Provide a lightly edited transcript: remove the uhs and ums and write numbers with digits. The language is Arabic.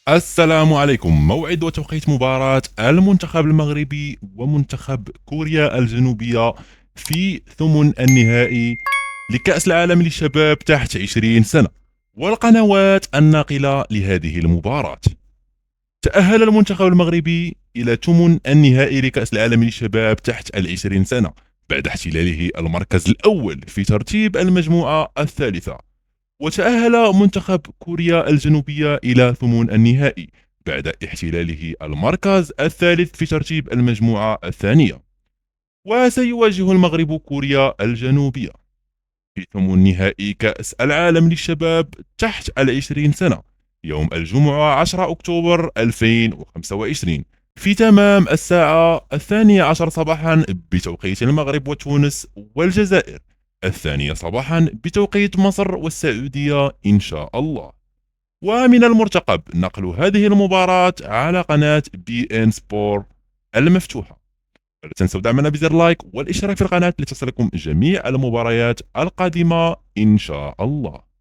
السلام عليكم. موعد وتوقيت مباراة المنتخب المغربي ومنتخب كوريا الجنوبية في ثمن النهائي لكأس العالم للشباب تحت 20 سنة، والقنوات الناقلة لهذه المباراة. تأهل المنتخب المغربي إلى ثمن النهائي لكأس العالم للشباب تحت 20 سنة بعد احتلاله المركز الأول في ترتيب المجموعة الثالثة. وتأهل منتخب كوريا الجنوبية إلى ثمن النهائي بعد احتلاله المركز الثالث في ترتيب المجموعة الثانية. وسيواجه المغرب كوريا الجنوبية في ثمن نهائي كأس العالم للشباب تحت 20 سنة يوم الجمعة 10 أكتوبر 2025 في تمام الساعة 12 صباحا بتوقيت المغرب وتونس والجزائر، 2 صباحا بتوقيت مصر والسعودية إن شاء الله. ومن المرتقب نقل هذه المباراة على قناة بي إن سبور المفتوحة. لا تنسوا دعمنا بزر لايك والاشتراك في القناة لتصلكم جميع المباريات القادمة إن شاء الله.